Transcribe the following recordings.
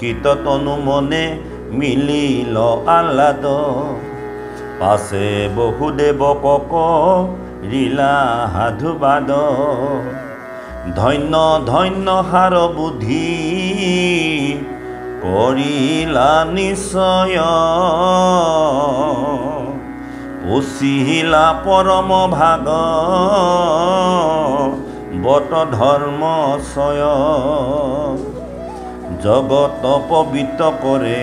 কীৰ্তন মনে মিলিল আহ্লাদ পাছে বহুদেৱকক ৰিলা সাধুবাদ ধন্য ধন্য হাৰ বুদ্ধি কৰিলা নিশ্চয় পুছিলা পৰম ভাগ বত ধৰ্মচয় জগত পবিত্ৰ কৰে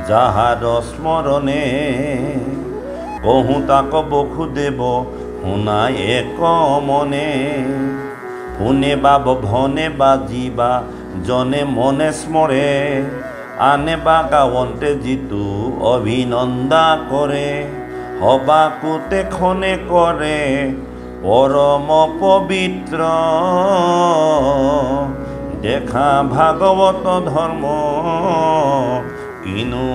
যাহাৰ স্মৰণে কহোঁ তাক বসুদেৱ শুনাই এক মনে শুনে বা ভনে বা জীৱা জনে মনে স্মৰে আনে বা গাৱন্তে যিটো অভিনন্দা কৰে সবাকোতে খনে কৰে পৰম পবিত্ৰ দেখা ভাগৱত ধৰ্ম কিনো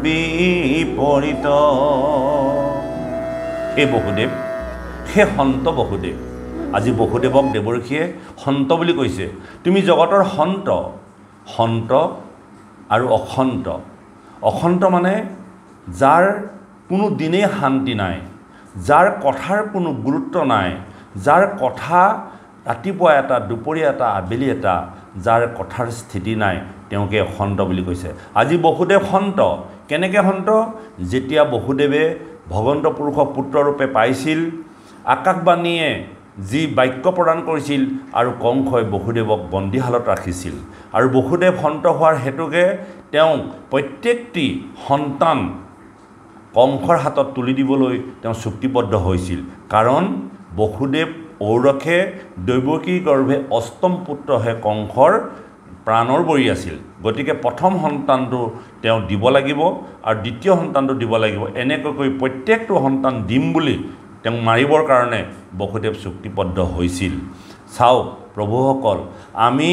বিপৰীত। এই বসুদেৱ, সেই সন্ত বসুদেৱ। আজি বসুদেৱক দেৱৰ্ষীয়ে সন্ত বুলি কৈছে। তুমি জগতৰ সন্ত, সন্ত আৰু অসন্ত। অসন্ত মানে যাৰ কোনো দিনেই শান্তি নাই, যাৰ কথাৰ কোনো গুৰুত্ব নাই, যাৰ কথা ৰাতিপুৱা এটা, দুপৰীয়া এটা, আবেলি এটা, যাৰ কথাৰ স্থিতি নাই, তেওঁকে সন্ত বুলি কৈছে। আজি বসুদেৱ সন্ত। কেনেকৈ সন্ত? যেতিয়া বসুদেৱে ভগৱন্ত পুৰুষক পুত্ৰৰূপে পাইছিল, আকাশবাণীয়ে যি বাক্য প্ৰদান কৰিছিল আৰু কংসই বসুদেৱক বন্দীশালত ৰাখিছিল। আৰু বসুদেৱ সন্ত হোৱাৰ হেতুকে তেওঁ প্ৰত্যেকটি সন্তান কংসৰ হাতত তুলি দিবলৈ তেওঁ চুক্তিবদ্ধ হৈছিল। কাৰণ বসুদেৱ ঔৰখে দৈৱকী গৰ্ভে অষ্টম পুত্ৰহে কংসৰ প্ৰাণৰ বৰি আছিল। গতিকে প্ৰথম সন্তানটো তেওঁ দিব লাগিব আৰু দ্বিতীয় সন্তানটো দিব লাগিব। এনেকৈ প্ৰত্যেকটো সন্তান দিম বুলি তেওঁ মাৰিবৰ কাৰণে বসুদেৱ চুক্তিবদ্ধ হৈছিল। চাওক প্ৰভুসকল, আমি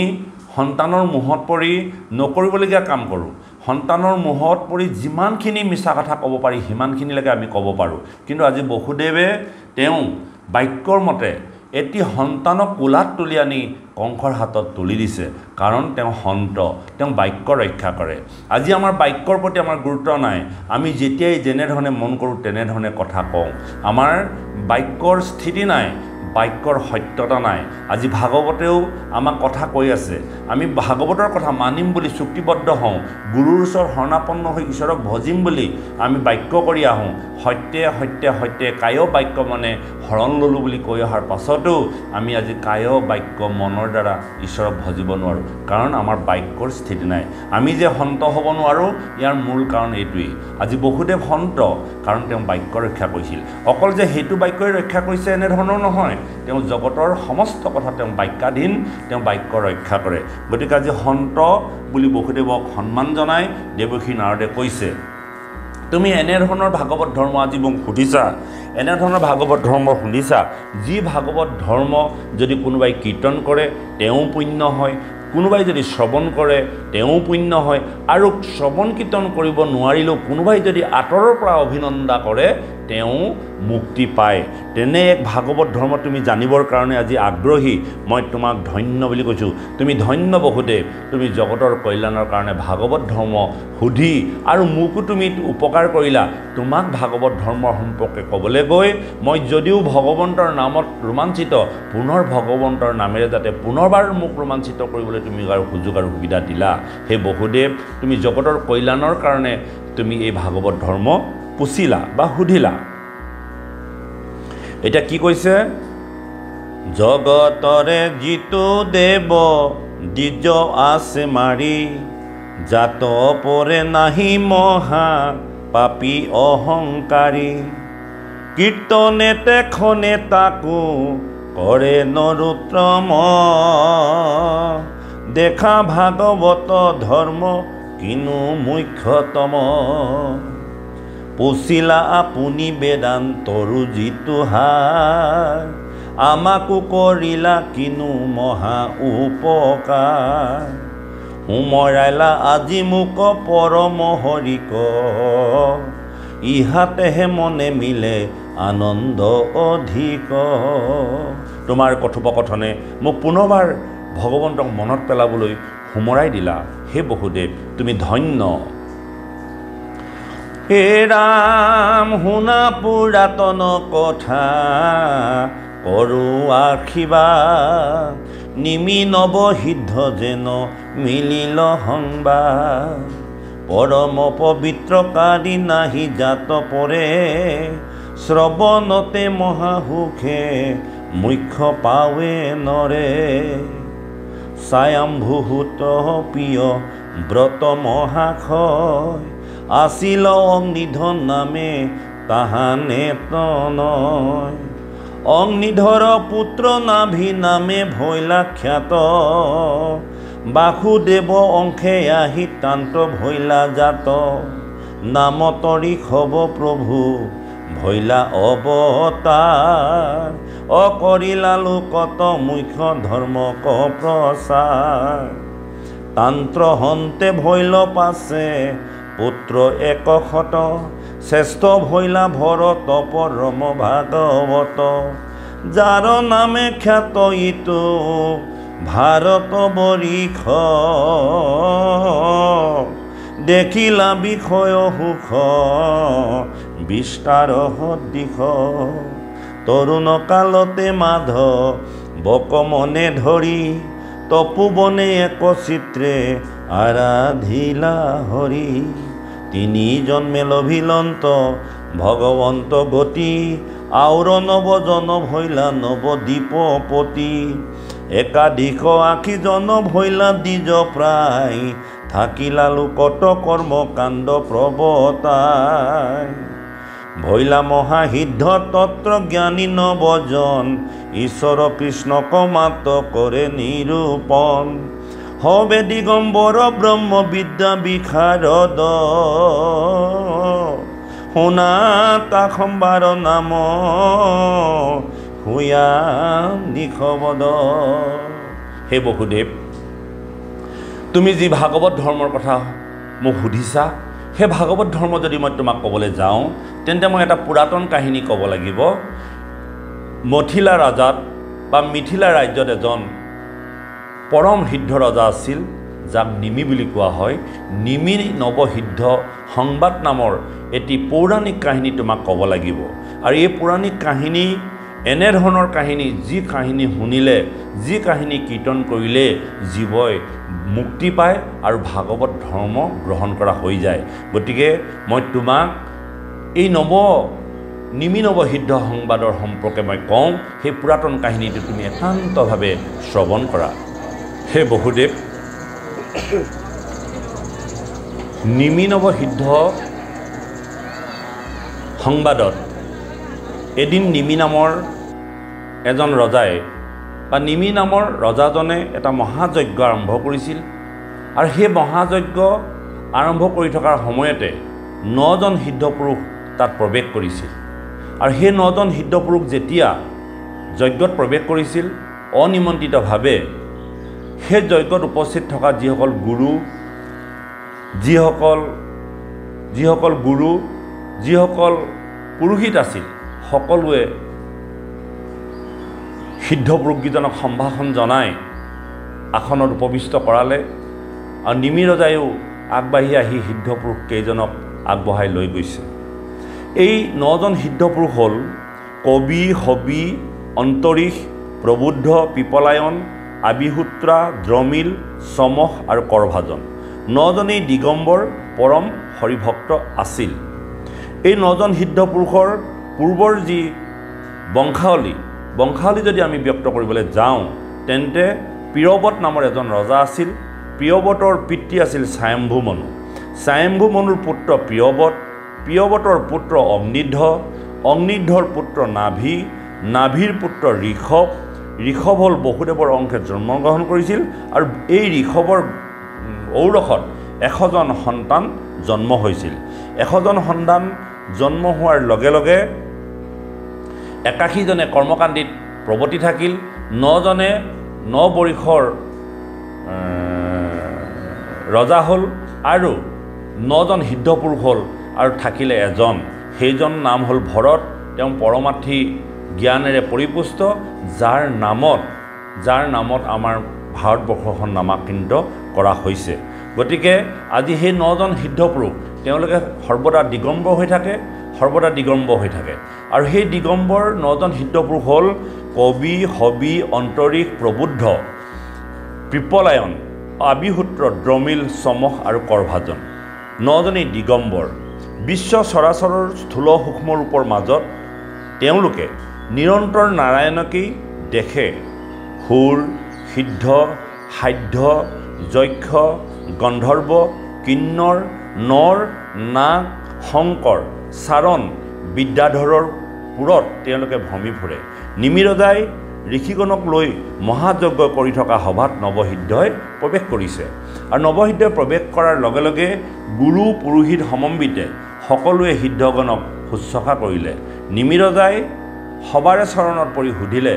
সন্তানৰ মোহত পৰি নকৰিবলগীয়া কাম কৰোঁ। সন্তানৰ মোহত পৰি যিমানখিনি মিছা কথা ক'ব পাৰি সিমানখিনিলৈকে আমি ক'ব পাৰোঁ। কিন্তু আজি বসুদেৱে তেওঁ বাক্যৰ মতে এটি সন্তানক কোলাত তুলি আনি কংসৰ হাতত তুলি দিছে। কাৰণ তেওঁ সন্ত, তেওঁ বাক্য ৰক্ষা কৰে। আজি আমাৰ বাক্যৰ প্ৰতি আমাৰ গুৰুত্ব নাই। আমি যেতিয়াই যেনেধৰণে মন কৰোঁ তেনেধৰণে কথা কওঁ। আমাৰ বাক্যৰ স্থিতি নাই, বাক্যৰ সত্যতা নাই। আজি ভাগৱতেও আমাক কথা কৈ আছে। আমি ভাগৱতৰ কথা মানিম বুলি চুক্তিবদ্ধ হওঁ, গুৰুৰ ওচৰত শৰণাপন্ন হৈ ঈশ্বৰক ভজিম বুলি আমি বাক্য কৰি আহোঁ। সত্যে সত্যে সত্যে কায় বাক্য মানে শৰণ ল'লোঁ বুলি কৈ অহাৰ পাছতো আমি আজি কায় বাক্য মনৰ দ্বাৰা ঈশ্বৰক ভজিব নোৱাৰোঁ। কাৰণ আমাৰ বাক্যৰ স্থিতি নাই। আমি যে সন্ত হ'ব নোৱাৰোঁ, ইয়াৰ মূল কাৰণ এইটোৱেই। আজি বসুদেৱ সন্ত, কাৰণ তেওঁ বাক্য ৰক্ষা কৰিছিল। অকল যে সেইটো বাক্যই ৰক্ষা কৰিছে এনেধৰণৰ নহয়, তেওঁ জগতৰ সমস্ত কথা তেওঁ বাক্যাধীন, তেওঁ বাক্য ৰক্ষা কৰে। গতিকে আজি সন্ত বুলি বসুদেৱক সন্মান জনাই দেৱৰ্ষি নাৰদে কৈছে, তুমি এনেধৰণৰ ভাগৱত ধৰ্ম আজি মোক সুধিছা, এনেধৰণৰ ভাগৱত ধৰ্ম শুনিছা। যি ভাগৱত ধৰ্ম যদি কোনোবাই কীৰ্তন কৰে তেওঁ পুণ্য হয়, কোনোবাই যদি শ্ৰৱণ কৰে তেওঁ পুণ্য হয়, আৰু শ্ৰৱণ কীৰ্তন কৰিব নোৱাৰিলেও কোনোবাই যদি আঁতৰৰ পৰা অভিনন্দা কৰে তেওঁ মুক্তি পায়। তেনে এক ভাগৱত ধৰ্ম তুমি জানিবৰ কাৰণে আজি আগ্ৰহী। মই তোমাক ধন্য বুলি কৈছোঁ। তুমি ধন্য বসুদেৱ, তুমি জগতৰ কল্যাণৰ কাৰণে ভাগৱত ধৰ্ম সুধি আৰু মোকো তুমি উপকাৰ কৰিলা। তোমাক ভাগৱত ধৰ্মৰ সম্পৰ্কে ক'বলৈ গৈ মই যদিও ভগৱন্তৰ নামত ৰোমাঞ্চিত, পুনৰ ভগৱন্তৰ নামেৰে যাতে পুনৰবাৰ মোক ৰোমাঞ্চিত কৰিবলৈ তুমি আৰু সুযোগ আৰু সুবিধা দিলা। সেই বসুদেৱ, তুমি জগতৰ কল্যাণৰ কাৰণে তুমি এই ভাগৱত ধৰ্ম পুছিলা বা সুধিলা। এতিয়া কি কৈছে? জগতৰে যিটো দেৱ দ্বিজ আছে মাৰি, জাত পৰে নাহি মহা পাপী অহংকাৰী, কীৰ্তনে তেখনে তাকো কৰে নৰোত্তম, দেখা ভাগৱত ধৰ্ম কিনো মুখ্যতম, পুছিলা আপুনি বেদান্তৰো যিটো হাৰ, আমাকো কৰিলা কিনো মহা উপকাৰ, উমৰাইলা আজি মোক পৰম হৰিক, ইহাতেহে মনে মিলে আনন্দ অধিক। তোমাৰ কথোপকথনে মোক পুনৰবাৰ ভগৱন্তক মনত পেলাবলৈ সোমৰাই দিলা। হে বসুদেৱ, তুমি ধন্য। হে ৰাম, শুনা পুৰাতন কথা, কৰো আশীৰ্বাদ, নিমি নৱসিদ্ধ যেন মিলিল সংবাদ। পৰম পবিত্ৰ কালি নাহি জাত পৰে, শ্ৰৱণতে মহাসুখে মুখ্য পাৱে নৰে। স্বয়ম্ভূত প্ৰিয় ব্ৰত মহাশয়, আছিল অগ্নিধৰ নামে তাহানে তনয়। অগ্নিধৰ পুত্ৰ নাভি নামে ভৈলা খ্যাত, বাসুদেৱ অংশে আহি তান্ত ভৈলা জাত। নামত ঋষভ প্ৰভু ভৈলা অৱতাৰ, অকৰিলা লোকত মুখ্য ধৰ্মক প্ৰচাৰ। তান্ত্ৰ হন্তে ভৈল পাছে পুত্ৰ 100, শ্ৰেষ্ঠ ভৈলা ভৰত পৰম ভাগৱত। যাৰ নামে খ্যাত ইটো ভাৰত বৰিষ, দেখিলা বিষয় সুখ বিস্তাৰ দিশ। তৰুণ কালতে মাধৱক মনে ধৰি, তপোবনে এক চিত্ৰে আৰাধিলা হৰি। তিনি জন্মে লভিলন্ত ভগৱন্ত গতি, আউৰ নৱজন ভৈলা নৱদ্বীপপতি। একাধিক আশী জন ভৈলা দ্বিজ প্ৰায়, থাকিলা লোকত কৰ্ম কাণ্ড প্ৰৱতাই। ভৈলা মহাসিদ্ধ তত্ত্ব জ্ঞানী নৱজন, ঈশ্বৰ কৃষ্ণক মাত কৰে নিৰূপণ। হবে দিগম্বৰ ব্ৰহ্ম বিদ্যা বিশাৰদ, শুনা তাক সম্বাৰ নাম হুয়া নিশবদ। হে বসুদেৱ, তুমি যি ভাগৱত ধৰ্মৰ কথা মোক সুধিছা, সেই ভাগৱত ধৰ্ম যদি মই তোমাক ক'বলৈ যাওঁ, তেন্তে মই এটা পুৰাতন কাহিনী ক'ব লাগিব। মথিলা ৰাজাত বা মিথিলা ৰাজ্যত এজন পৰম সিদ্ধ ৰজা আছিল, যাক নিমি বুলি কোৱা হয়। নিমি নৱসিদ্ধ সংবাদ নামৰ এটি পৌৰাণিক কাহিনী তোমাক ক'ব লাগিব। আৰু এই পৌৰাণিক কাহিনী এনেধৰণৰ কাহিনী, যি কাহিনী শুনিলে, যি কাহিনী কীৰ্তন কৰিলে জীৱই মুক্তি পায় আৰু ভাগৱত ধৰ্ম গ্ৰহণ কৰা হৈ যায়। গতিকে মই তোমাক এই নিমি নৱসিদ্ধ সংবাদৰ সম্পৰ্কে মই কওঁ, সেই পুৰাতন কাহিনীটো তুমি একান্তভাৱে শ্ৰৱণ কৰা। হে বসুদেৱ, নিমি নৱসিদ্ধ সংবাদত এদিন নিমি নামৰ এজন ৰজাই বা নিমি নামৰ ৰজাজনে এটা মহাযজ্ঞ আৰম্ভ কৰিছিল। আৰু সেই মহাযজ্ঞ আৰম্ভ কৰি থকাৰ সময়তে 9জন সিদ্ধ পুৰুষ তাত প্ৰৱেশ কৰিছিল। আৰু সেই 9জন সিদ্ধ পুৰুষ যেতিয়া যজ্ঞত প্ৰৱেশ কৰিছিল, অনিমন্ত্ৰিতভাৱে সেই যজ্ঞত উপস্থিত থকা যিসকল গুৰু, যিসকল পুৰোহিত আছিল, সকলোৱে সিদ্ধ পুৰুষকেইজনক সম্ভাষণ জনাই আসনত উপবিষ্ট কৰালে। আৰু নিমি ৰজায়ো আগবাঢ়ি আহি সিদ্ধ পুৰুষ কেইজনক আগবঢ়াই লৈ গৈছে। এই 9জন সিদ্ধ পুৰুষ হ'ল কবি, হবি, অন্তৰীষ, প্ৰবুদ্ধ, পিপলায়ন, আবিহোত্ৰা, দ্ৰমিল, চমস আৰু কৰভাজন। 9জনেই দিগম্বৰ পৰম হৰিভক্ত আছিল। এই 9জন সিদ্ধ পুৰুষৰ পূৰ্বৰ যি বংশাৱলী যদি আমি ব্যক্ত কৰিবলৈ যাওঁ, তেন্তে প্ৰিয়ব্ৰত নামৰ এজন ৰজা আছিল। প্ৰিয়ব্ৰতৰ পিতৃ আছিল স্বয়ম্ভু মনু। স্বয়ম্ভু মনুৰ পুত্ৰ প্ৰিয়ব্ৰতৰ পুত্ৰ অগ্নিধৰ পুত্ৰ নাভিৰ পুত্ৰ ঋষভ হ'ল বসুদেৱৰ অংশে জন্মগ্ৰহণ কৰিছিল। আৰু এই ঋষভৰ ঔৰসত 100জন সন্তান জন্ম হৈছিল। 100জন সন্তান জন্ম হোৱাৰ লগে লগে 81জনে কৰ্মকাণ্ডীত প্ৰৱৰ্তি থাকিল। 9জনে 9 বৰিষৰ ৰজা হ'ল আৰু 9জন সিদ্ধ পুৰুষ হ'ল আৰু থাকিলে এজন, সেইজন নাম হ'ল ভৰত। তেওঁ পৰমাৰ্থী জ্ঞানেৰে পৰিপুষ্ট, যাৰ নামত আমাৰ ভাৰতবৰ্ষখন নামাকৃত কৰা হৈছে। গতিকে আজি সেই 9জন সিদ্ধপুৰুষ তেওঁলোকে সৰ্বদা দিগম্বৰ হৈ থাকে, আৰু সেই দিগম্বৰ 9জন সিদ্ধপুৰুষ হ'ল কবি, হবি, অন্তৰীক্ষ, প্ৰবুদ্ধ, পিপলায়ন, আবিসূত্ৰ, দ্ৰমিল, চমস আৰু কৰভাজন। 9জনেই দিগম্বৰ। বিশ্ব চৰাচৰৰ স্থূল সূক্ষ্ম ৰূপৰ মাজত তেওঁলোকে নিৰন্তৰ নাৰায়ণকেই দেখে। সুৰ, সিদ্ধ, সাধ্য, যক্ষ, গন্ধৰ্ব, কিন্নৰ, নৰ, নাগ, শংকৰ, চাৰণ, বিদ্যাধৰৰ পুৰত তেওঁলোকে ভ্ৰমি ফুৰে। নিমিৰজাই ঋষিগণক লৈ মহাযজ্ঞ কৰি থকা সভাত নৱসিদ্ধই প্ৰৱেশ কৰিছে, আৰু নৱসিদ্ধই প্ৰৱেশ কৰাৰ লগে লগে গুৰু পুৰোহিত সমন্বিতে সকলোৱে সিদ্ধগণক শুশ্ৰূষা কৰিলে। নিমিৰজাই সবাৰে চৰণত পৰি সুধিলে,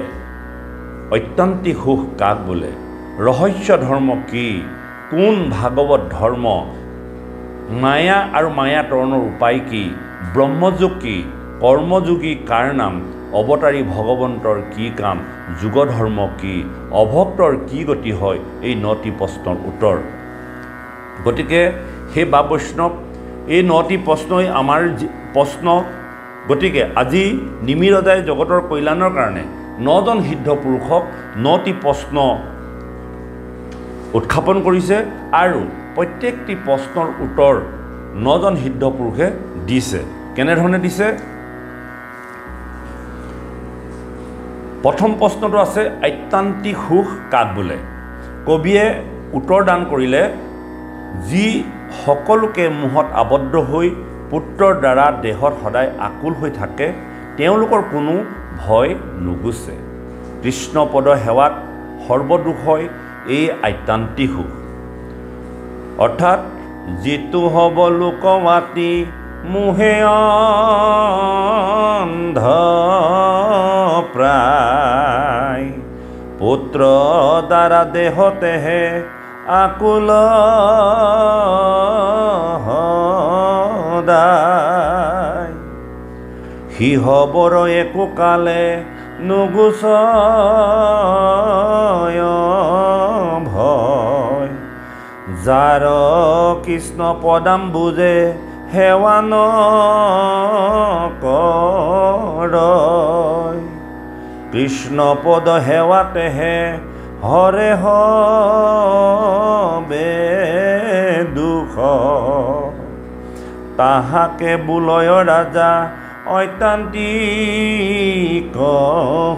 অত্যন্তিক সুখ কাক বোলে? ৰহস্য ধৰ্ম কি? কোন ভাগৱত ধৰ্ম? মায়া আৰু মায়া তৰণৰ উপায় কি? ব্ৰহ্মযোগ কি? কৰ্মযোগী কাৰ নাম? অৱতাৰী ভগৱন্তৰ কি কাম? যুগধৰ্ম কি? অভক্তৰ কি গতি হয়? এই 9টি প্ৰশ্নৰ উত্তৰ। গতিকে সেই বাপ বৈষ্ণৱ, এই 9টি প্ৰশ্নই আমাৰ প্ৰশ্ন। গতিকে আজি নিমিৰজাই জগতৰ কল্যাণৰ কাৰণে 9জন সিদ্ধ পুৰুষক 9টি প্ৰশ্ন উত্থাপন কৰিছে, আৰু প্ৰত্যেকটি প্ৰশ্নৰ উত্তৰ 9জন সিদ্ধ পুৰুষে দিছে। কেনেধৰণে দিছে? প্ৰথম প্ৰশ্নটো আছে, আত্যান্তিক সুখ কাক বোলে? কবিয়ে উত্তৰ দান কৰিলে, যি সকলোকে মোহত আবদ্ধ হৈ পুত্ৰৰ দ্বাৰা দেহত সদায় আকুল হৈ থাকে, তেওঁলোকৰ কোনো ভয় নুগুচে। কৃষ্ণপদ সেৱাত সৰ্বদুখ হয়, এই আত্যান্তিক সুখ। অৰ্থাৎ যিটো হ'ব লোক মাতি মোহে অন্ধ প্ৰায়, পুত্ৰ দ্বাৰা দেহতেহে আকুল সদায়, সিহবৰ একো কালে নুগুচয় ভয়, যাৰ কৃষ্ণ পদাম বুজে সেৱা নকৰয়, কৃষ্ণ পদ সেৱাতেহে হৰে হবে দুখ, তাহাকে বুলয় ৰাজা ঐতান্তিক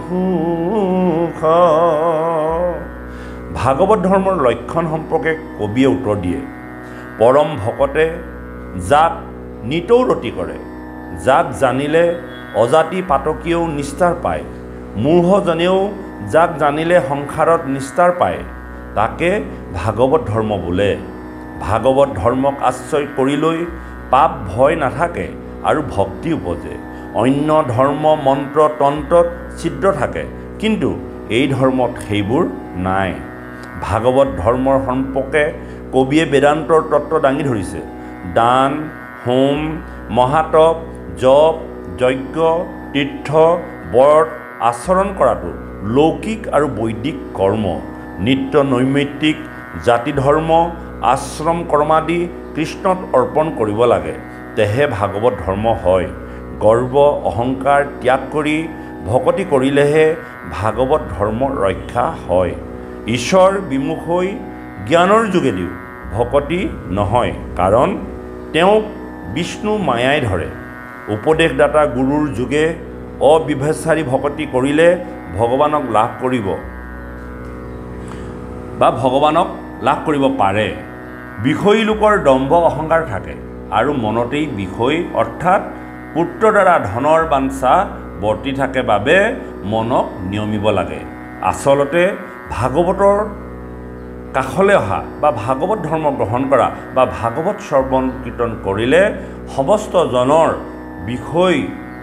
সুখ। ভাগৱত ধৰ্মৰ লক্ষণ সম্পৰ্কে কবিয়ে উত্তৰ দিয়ে। পৰম ভকতে যাক নিতৌ ৰতি কৰে, যাক জানিলে অজাতি পাতকীয়েও নিস্তাৰ পায়, মূঢ়জনেও যাক জানিলে সংসাৰত নিস্তাৰ পায়, তাকে ভাগৱত ধৰ্ম বোলে। ভাগৱত ধৰ্মক আশ্ৰয় কৰি লৈ পাপ ভয় নাথাকে আৰু ভক্তি উপজে। অন্য ধৰ্ম মন্ত্ৰ তন্ত্ৰত ছিদ্ৰ থাকে, কিন্তু এই ধৰ্মত সেইবোৰ নাই। ভাগৱত ধৰ্মৰ সম্পৰ্কে কবিয়ে বেদান্তৰ তত্ত্ব দাঙি ধৰিছে। দান, হোম, মহাতপ, জপ, যজ্ঞ, তীৰ্থ, ব্ৰত আচৰণ কৰাটো লৌকিক আৰু বৈদিক কৰ্ম। নিত্য নৈমিত্তিক জাতি ধৰ্ম, আশ্ৰম কৰ্মাদি কৃষ্ণত অৰ্পণ কৰিব লাগে, তেহে ভাগৱত ধৰ্ম হয়। গৰ্ব অহংকাৰ ত্যাগ কৰি ভকতি কৰিলেহে ভাগৱত ধৰ্ম ৰক্ষা হয়। ঈশ্বৰ বিমুখ হৈ জ্ঞানৰ যোগেদিও ভকতি নহয়, কাৰণ তেওঁক বিষ্ণু মায়াই ধৰে। উপদেশদাতা গুৰুৰ যোগে অবিভেচাৰী ভকতি কৰিলে ভগৱানক লাভ কৰিব বা ভগৱানক লাভ কৰিব পাৰে। বিষয়ী লোকৰ দম্ভ অহংকাৰ থাকে, আৰু মনতেই বিষয় অৰ্থাৎ পুত্ৰ দ্বাৰা ধনৰ বাঞ্ছা বৰ্তি থাকে বাবে মনক নিয়মিব লাগে। আচলতে ভাগৱতৰ কাষলৈ অহা বা ভাগৱত ধৰ্ম গ্ৰহণ কৰা বা ভাগৱত শ্ৰৱণ কীৰ্তন কৰিলে সমস্ত জনৰ বিষয়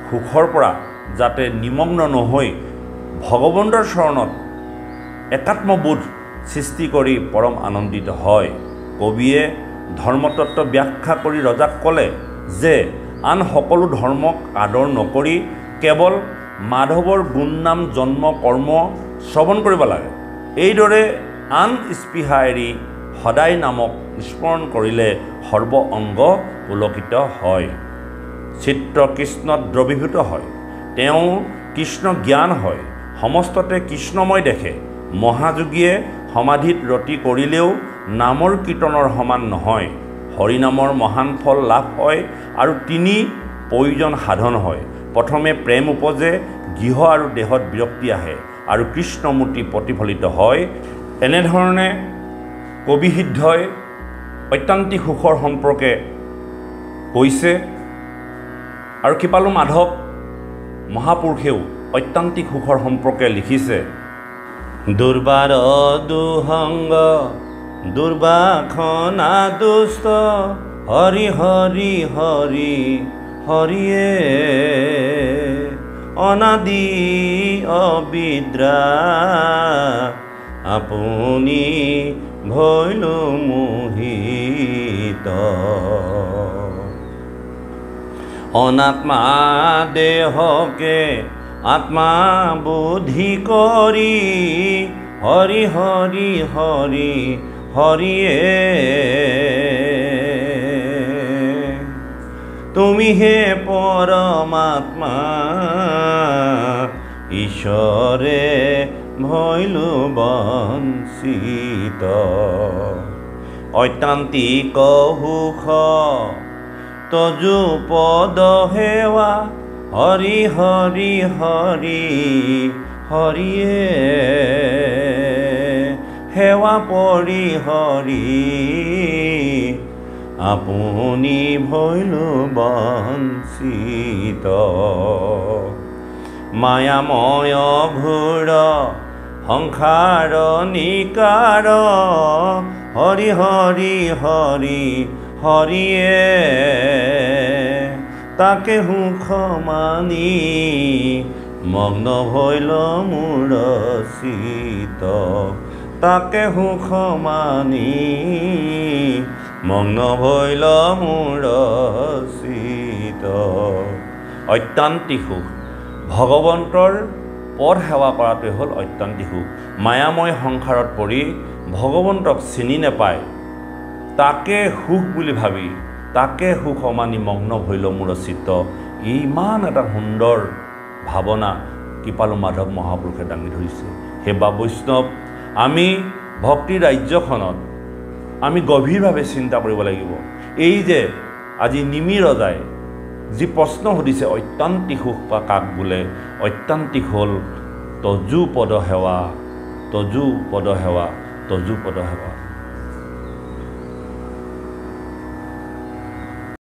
সুখৰ পৰা যাতে নিমগ্ন নহৈ ভগৱন্তৰ চৰণত একাত্মবোধ সৃষ্টি কৰি পৰম আনন্দিত হয়। কবিয়ে ধৰ্মতত্ত্ব ব্যাখ্যা কৰি ৰজাক ক'লে যে আন সকলো ধৰ্মক আদৰ নকৰি কেৱল মাধৱৰ গুণ নাম জন্ম কৰ্ম শ্ৰৱণ কৰিব লাগে। এইদৰে আন স্পৃহা এৰি সদায় নামক স্মৰণ কৰিলে সৰ্ব অংগ পুলকিত হয়। চিত্ৰ কৃষ্ণত দ্ৰৱীভূত হয়। তেওঁ কৃষ্ণ জ্ঞান হয়। সমস্ততে কৃষ্ণময় দেখে। মহাযোগীয়ে সমাধিত ৰতি কৰিলেও নামৰ কীৰ্তনৰ সমান নহয়। হৰিনামৰ মহান ফল লাভ হয় আৰু তিনি প্ৰয়োজন সাধন হয়। প্ৰথমে প্ৰেম উপজে, গৃহ আৰু দেহত বিৰক্তি আহে আৰু কৃষ্ণমূৰ্তি প্ৰতিফলিত হয়। এনেধৰণে কবিসিদ্ধই ঐকান্তিক সুখৰ সম্পৰ্কে কৈছে আৰু কৃপালু মাধৱ মহাপুৰুষেও ঐকান্তিক সুখৰ সম্পৰ্কে লিখিছে। দুৰ্বাৰ দুসংগ দুৰ্বাসনা দুষ্ট, হৰি হৰি হৰি হৰিয়ে অনাদি অবিদ্ৰা, আপুনি ভৈলো মোহিত। অনাত্মা দেহকে আত্মা বুদ্ধি কৰি, হৰি হৰি হৰি হৰিয়ে তুমি হে পৰমাত্মা, ঈশ্বৰে ভৈলো বঞ্চিত। ঐকান্তিক সুখ তজু পদ সেৱা, হৰি হৰি হৰি হৰিয়ে সেৱা পৰি হৰি, আপুনি ভৈলো বঞ্চিত। মায়াময় ঘোৰ সংসাৰ নিকাৰ, হৰি হৰি হৰি হৰিয়ে তাকে সুখ মানি, মগ্ন ভৈল মোৰ চিত। তাকে সুখ মানি, মগ্ন ভৈল মোৰ চিত। ঐকান্তিক সুখ, ভগৱন্তৰ পদ সেৱা কৰাটোৱে হ'ল ঐকান্তিক সুখ। মায়াময় সংসাৰত পৰি ভগৱন্তক চিনি নাপায়, তাকে সুখ বুলি ভাবি, তাকে সুখ মানি মগ্ন ভৈল মোৰ চিত্ত। ইমান এটা সুন্দৰ ভাৱনা কৃপালু মাধৱ মহাপুৰুষে দাঙি ধৰিছে। হে বা বৈষ্ণৱ, আমি ভক্তিৰ ৰাজ্যখনত আমি গভীৰভাৱে চিন্তা কৰিব লাগিব। এই যে আজি নিমি ৰজাই যি প্ৰশ্ন সুধিছে, ঐকান্তিক সুখ বা কাক বোলে? ঐকান্তিক হ'ল তজু পদ সেৱা, তজু পদ সেৱা, তজু পদ সেৱা।